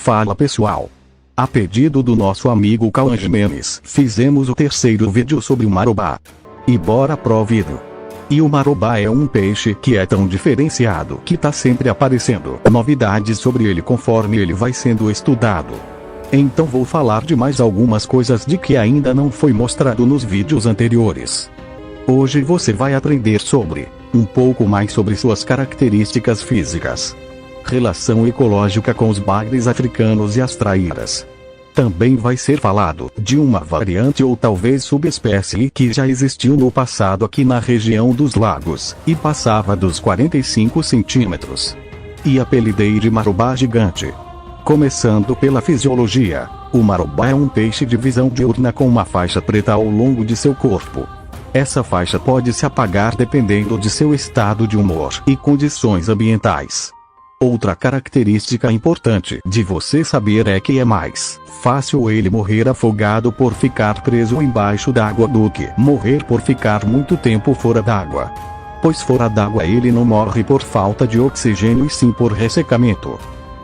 Fala pessoal! A pedido do nosso amigo Cauã Jimenez, fizemos o terceiro vídeo sobre o marobá. E bora pro vídeo. E o marobá é um peixe que é tão diferenciado que tá sempre aparecendo novidades sobre ele conforme ele vai sendo estudado. Então vou falar de mais algumas coisas de que ainda não foi mostrado nos vídeos anteriores. Hoje você vai aprender sobre, um pouco mais sobre suas características físicas. Relação ecológica com os bagres africanos e as trairas. Também vai ser falado de uma variante ou talvez subespécie que já existiu no passado aqui na região dos lagos, e passava dos 45 centímetros. E apelidei de marobá gigante. Começando pela fisiologia, o marobá é um peixe de visão diurna com uma faixa preta ao longo de seu corpo. Essa faixa pode se apagar dependendo de seu estado de humor e condições ambientais. Outra característica importante de você saber é que é mais fácil ele morrer afogado por ficar preso embaixo d'água do que morrer por ficar muito tempo fora d'água. Pois fora d'água ele não morre por falta de oxigênio e sim por ressecamento.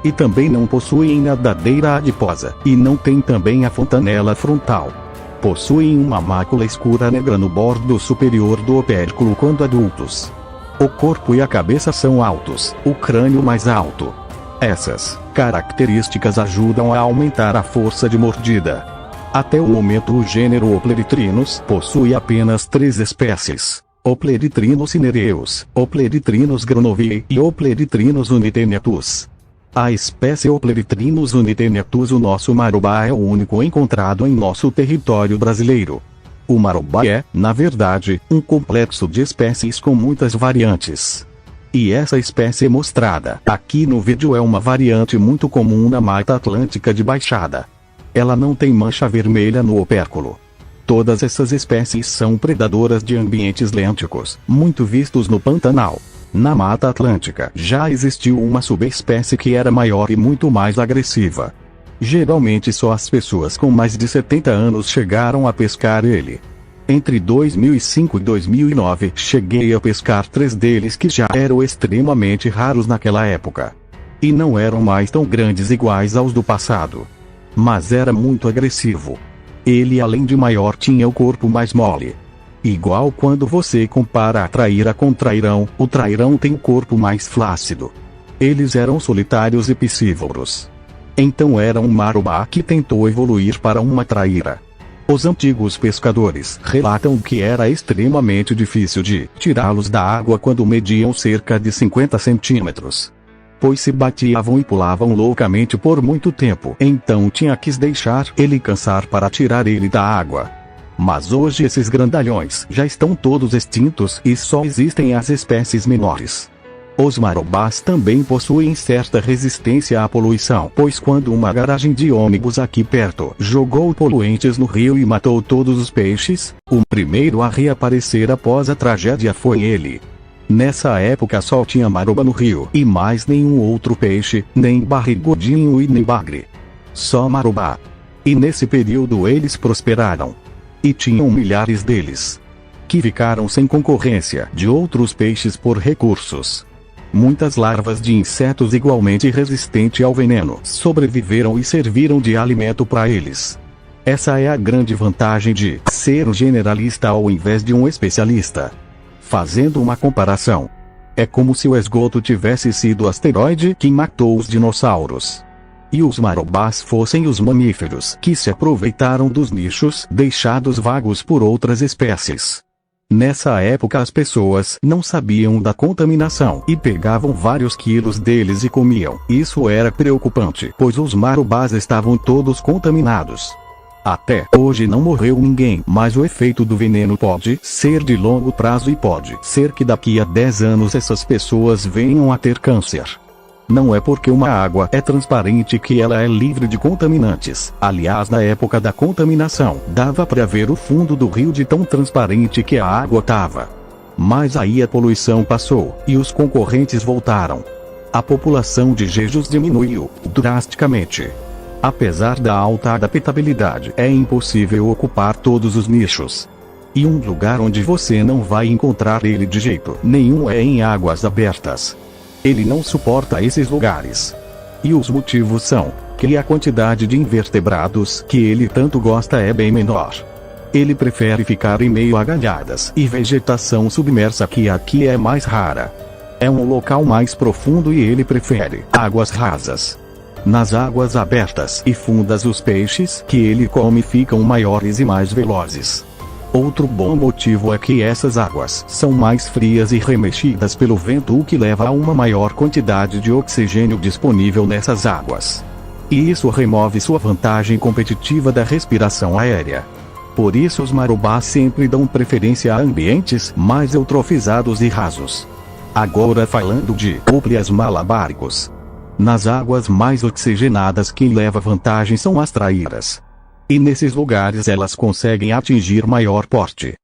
E também não possuem nadadeira adiposa, e não tem também a fontanela frontal. Possuem uma mácula escura negra no bordo superior do opérculo quando adultos. O corpo e a cabeça são altos, o crânio mais alto. Essas características ajudam a aumentar a força de mordida. Até o momento o gênero Opleritrinus possui apenas 3 espécies: Opleritrinus cinereus, Opleritrinus granovii e Opleritrinus unitenetus. A espécie Opleritrinus unitenetus, o nosso marobá, é o único encontrado em nosso território brasileiro. O marobá é, na verdade, um complexo de espécies com muitas variantes. E essa espécie mostrada aqui no vídeo é uma variante muito comum na Mata Atlântica de Baixada. Ela não tem mancha vermelha no opérculo. Todas essas espécies são predadoras de ambientes lênticos, muito vistos no Pantanal. Na Mata Atlântica já existiu uma subespécie que era maior e muito mais agressiva. Geralmente só as pessoas com mais de 70 anos chegaram a pescar ele. Entre 2005 e 2009 cheguei a pescar 3 deles que já eram extremamente raros naquela época. E não eram mais tão grandes iguais aos do passado. Mas era muito agressivo. Ele, além de maior, tinha o corpo mais mole. Igual quando você compara a traíra com o trairão tem o corpo mais flácido. Eles eram solitários e piscívoros. Então era um marobá que tentou evoluir para uma traíra. Os antigos pescadores relatam que era extremamente difícil de tirá-los da água quando mediam cerca de 50 centímetros. Pois se bateavam e pulavam loucamente por muito tempo, então tinha que deixar ele cansar para tirar ele da água. Mas hoje esses grandalhões já estão todos extintos e só existem as espécies menores. Os marobás também possuem certa resistência à poluição, pois quando uma garagem de ônibus aqui perto jogou poluentes no rio e matou todos os peixes, o primeiro a reaparecer após a tragédia foi ele. Nessa época só tinha marobá no rio e mais nenhum outro peixe, nem barrigudinho e nem bagre. Só marobá. E nesse período eles prosperaram. E tinham milhares deles, que ficaram sem concorrência de outros peixes por recursos. Muitas larvas de insetos igualmente resistentes ao veneno sobreviveram e serviram de alimento para eles. Essa é a grande vantagem de ser um generalista ao invés de um especialista. Fazendo uma comparação, é como se o esgoto tivesse sido o asteroide que matou os dinossauros. E os marobás fossem os mamíferos que se aproveitaram dos nichos deixados vagos por outras espécies. Nessa época as pessoas não sabiam da contaminação e pegavam vários quilos deles e comiam. Isso era preocupante, pois os marobás estavam todos contaminados. Até hoje não morreu ninguém, mas o efeito do veneno pode ser de longo prazo e pode ser que daqui a 10 anos essas pessoas venham a ter câncer. Não é porque uma água é transparente que ela é livre de contaminantes. Aliás, na época da contaminação, dava para ver o fundo do rio de tão transparente que a água estava. Mas aí a poluição passou, e os concorrentes voltaram. A população de Jejus diminuiu drasticamente. Apesar da alta adaptabilidade, é impossível ocupar todos os nichos. E um lugar onde você não vai encontrar ele de jeito nenhum é em águas abertas. Ele não suporta esses lugares. E os motivos são que a quantidade de invertebrados que ele tanto gosta é bem menor. Ele prefere ficar em meio a galhadas e vegetação submersa, que aqui é mais rara. É um local mais profundo e ele prefere águas rasas. Nas águas abertas e fundas, os peixes que ele come ficam maiores e mais velozes. Outro bom motivo é que essas águas são mais frias e remexidas pelo vento, o que leva a uma maior quantidade de oxigênio disponível nessas águas. E isso remove sua vantagem competitiva da respiração aérea. Por isso os marubás sempre dão preferência a ambientes mais eutrofizados e rasos. Agora falando de cúplias malabáricos. Nas águas mais oxigenadas, quem leva vantagem são as traíras. E nesses lugares elas conseguem atingir maior porte.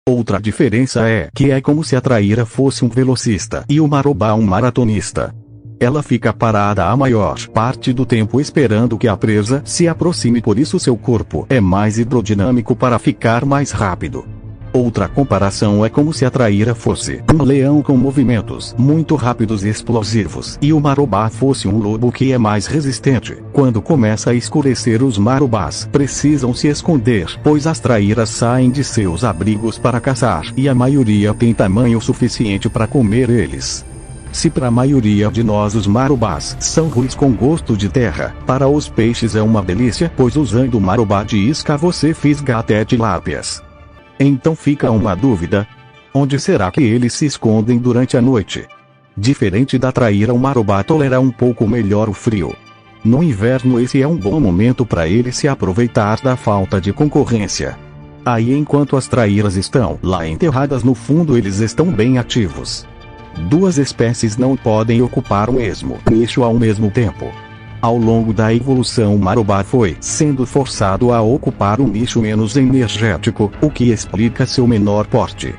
Outra diferença é que é como se a traíra fosse um velocista e o marubá um maratonista. Ela fica parada a maior parte do tempo esperando que a presa se aproxime, por isso seu corpo é mais hidrodinâmico para ficar mais rápido. Outra comparação é como se a traíra fosse um leão com movimentos muito rápidos e explosivos, e o marubá fosse um lobo que é mais resistente. Quando começa a escurecer, os marubás precisam se esconder, pois as traíras saem de seus abrigos para caçar, e a maioria tem tamanho suficiente para comer eles. Se para a maioria de nós os marubás são ruins com gosto de terra, para os peixes é uma delícia, pois usando o marubá de isca você fisga até tilápias. Então fica uma dúvida: onde será que eles se escondem durante a noite? Diferente da traíra, o marubá tolera um pouco melhor o frio. No inverno esse é um bom momento para ele se aproveitar da falta de concorrência. Aí enquanto as traíras estão lá enterradas no fundo, eles estão bem ativos. Duas espécies não podem ocupar o mesmo nicho ao mesmo tempo. Ao longo da evolução, o marubá foi sendo forçado a ocupar um nicho menos energético, o que explica seu menor porte.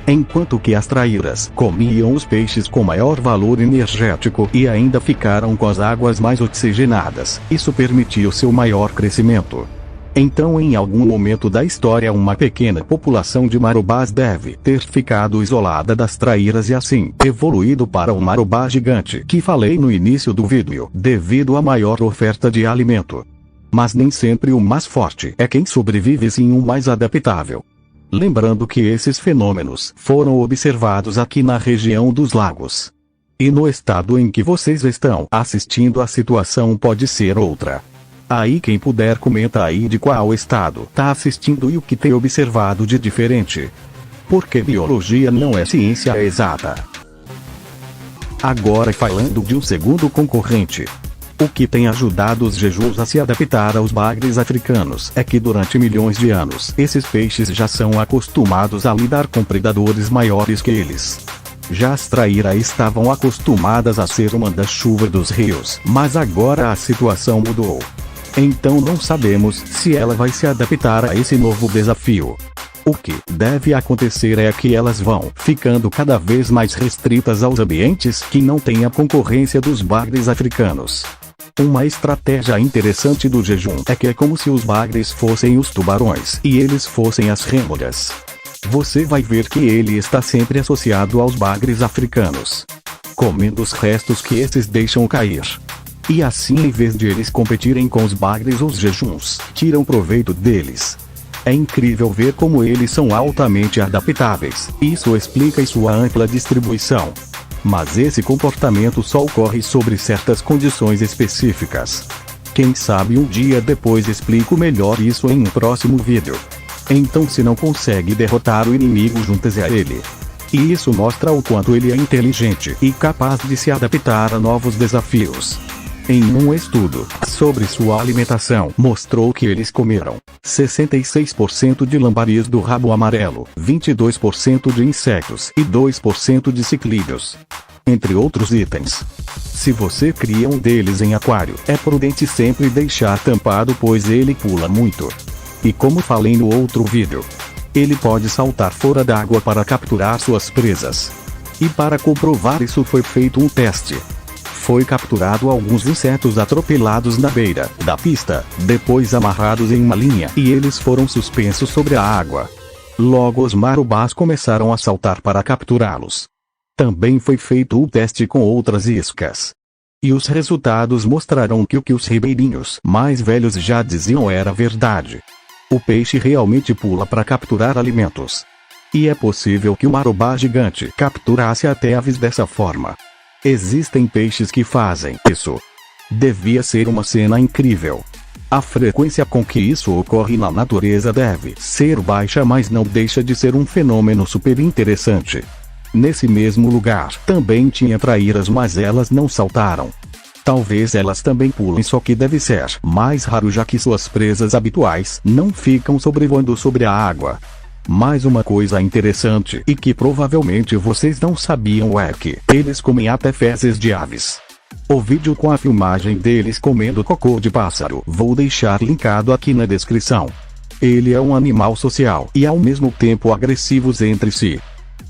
Enquanto que as traíras comiam os peixes com maior valor energético e ainda ficaram com as águas mais oxigenadas, isso permitiu seu maior crescimento. Então em algum momento da história uma pequena população de marubás deve ter ficado isolada das traíras e assim evoluído para o marubá gigante que falei no início do vídeo, devido à maior oferta de alimento. Mas nem sempre o mais forte é quem sobrevive, sim o mais adaptável. Lembrando que esses fenômenos foram observados aqui na região dos lagos. E no estado em que vocês estão assistindo, a situação pode ser outra. Aí quem puder comenta aí de qual estado tá assistindo e o que tem observado de diferente. Porque biologia não é ciência exata. Agora falando de um segundo concorrente. O que tem ajudado os jejuns a se adaptar aos bagres africanos é que durante milhões de anos esses peixes já são acostumados a lidar com predadores maiores que eles. Já as traíras estavam acostumadas a ser o manda-chuva dos rios, mas agora a situação mudou. Então não sabemos se ela vai se adaptar a esse novo desafio. O que deve acontecer é que elas vão ficando cada vez mais restritas aos ambientes que não têm a concorrência dos bagres africanos. Uma estratégia interessante do jejum é que é como se os bagres fossem os tubarões e eles fossem as rêmoras. Você vai ver que ele está sempre associado aos bagres africanos, comendo os restos que esses deixam cair. E assim, em vez de eles competirem com os bagres, os jejuns tiram proveito deles. É incrível ver como eles são altamente adaptáveis. Isso explica sua ampla distribuição. Mas esse comportamento só ocorre sobre certas condições específicas. Quem sabe um dia depois explico melhor isso em um próximo vídeo. Então se não consegue derrotar o inimigo, junte-se a ele. E isso mostra o quanto ele é inteligente e capaz de se adaptar a novos desafios. Em um estudo sobre sua alimentação, mostrou que eles comeram 66% de lambaris do rabo amarelo, 22% de insetos e 2% de ciclídeos, entre outros itens. Se você cria um deles em aquário, é prudente sempre deixar tampado, pois ele pula muito. E como falei no outro vídeo, ele pode saltar fora d'água para capturar suas presas. E para comprovar isso foi feito um teste. Foi capturado alguns insetos atropelados na beira da pista, depois amarrados em uma linha, e eles foram suspensos sobre a água. Logo os marubás começaram a saltar para capturá-los. Também foi feito o teste com outras iscas. E os resultados mostraram que o que os ribeirinhos mais velhos já diziam era verdade. O peixe realmente pula para capturar alimentos. E é possível que o marobá gigante capturasse até aves dessa forma. Existem peixes que fazem isso. Devia ser uma cena incrível. A frequência com que isso ocorre na natureza deve ser baixa, mas não deixa de ser um fenômeno super interessante. Nesse mesmo lugar também tinha traíras, mas elas não saltaram. Talvez elas também pulem, só que deve ser mais raro, já que suas presas habituais não ficam sobrevoando sobre a água. Mais uma coisa interessante e que provavelmente vocês não sabiam é que eles comem até fezes de aves. O vídeo com a filmagem deles comendo cocô de pássaro vou deixar linkado aqui na descrição. Ele é um animal social e ao mesmo tempo agressivos entre si.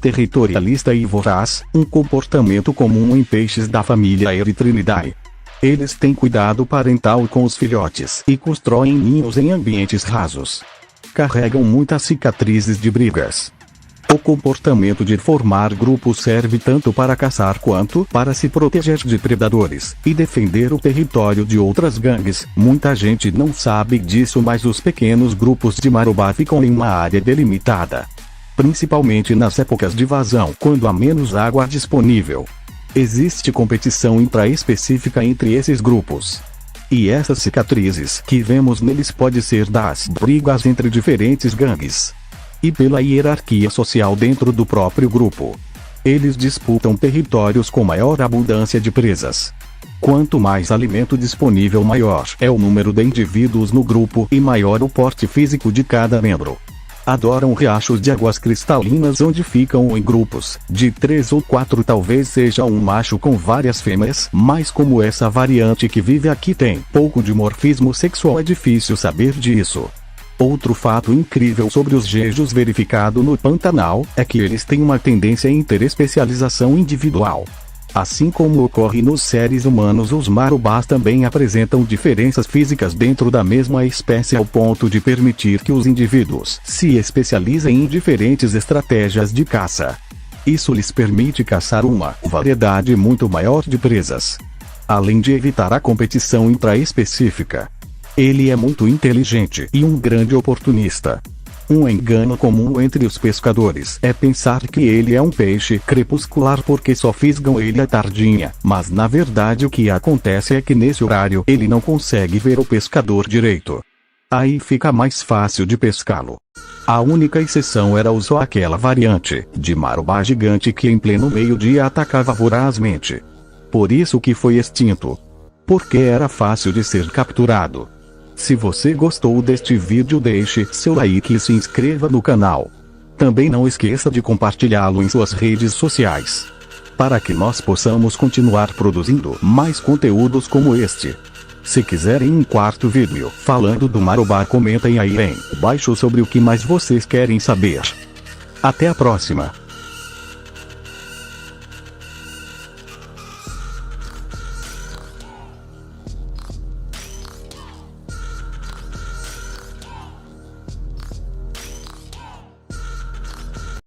Territorialista e voraz, um comportamento comum em peixes da família Erythrinidae. Eles têm cuidado parental com os filhotes e constroem ninhos em ambientes rasos. Carregam muitas cicatrizes de brigas. O comportamento de formar grupos serve tanto para caçar quanto para se proteger de predadores e defender o território de outras gangues. Muita gente não sabe disso, mas os pequenos grupos de marobá ficam em uma área delimitada. Principalmente nas épocas de vazão, quando há menos água disponível. Existe competição intraespecífica entre esses grupos. E essas cicatrizes que vemos neles pode ser das brigas entre diferentes gangues. E pela hierarquia social dentro do próprio grupo. Eles disputam territórios com maior abundância de presas. Quanto mais alimento disponível, maior é o número de indivíduos no grupo e maior o porte físico de cada membro. Adoram riachos de águas cristalinas onde ficam em grupos de 3 ou 4, talvez seja um macho com várias fêmeas, mas como essa variante que vive aqui tem pouco dimorfismo sexual, é difícil saber disso. Outro fato incrível sobre os jejus verificado no Pantanal é que eles têm uma tendência à interespecialização individual. Assim como ocorre nos seres humanos, os marobás também apresentam diferenças físicas dentro da mesma espécie ao ponto de permitir que os indivíduos se especializem em diferentes estratégias de caça. Isso lhes permite caçar uma variedade muito maior de presas. Além de evitar a competição intraespecífica. Ele é muito inteligente e um grande oportunista. Um engano comum entre os pescadores é pensar que ele é um peixe crepuscular porque só fisgam ele à tardinha, mas na verdade o que acontece é que nesse horário ele não consegue ver o pescador direito. Aí fica mais fácil de pescá-lo. A única exceção era só aquela variante de marobá gigante que em pleno meio-dia atacava vorazmente. Por isso que foi extinto. Porque era fácil de ser capturado. Se você gostou deste vídeo, deixe seu like e se inscreva no canal. Também não esqueça de compartilhá-lo em suas redes sociais. Para que nós possamos continuar produzindo mais conteúdos como este. Se quiserem um quarto vídeo falando do marobá, comentem aí embaixo sobre o que mais vocês querem saber. Até a próxima!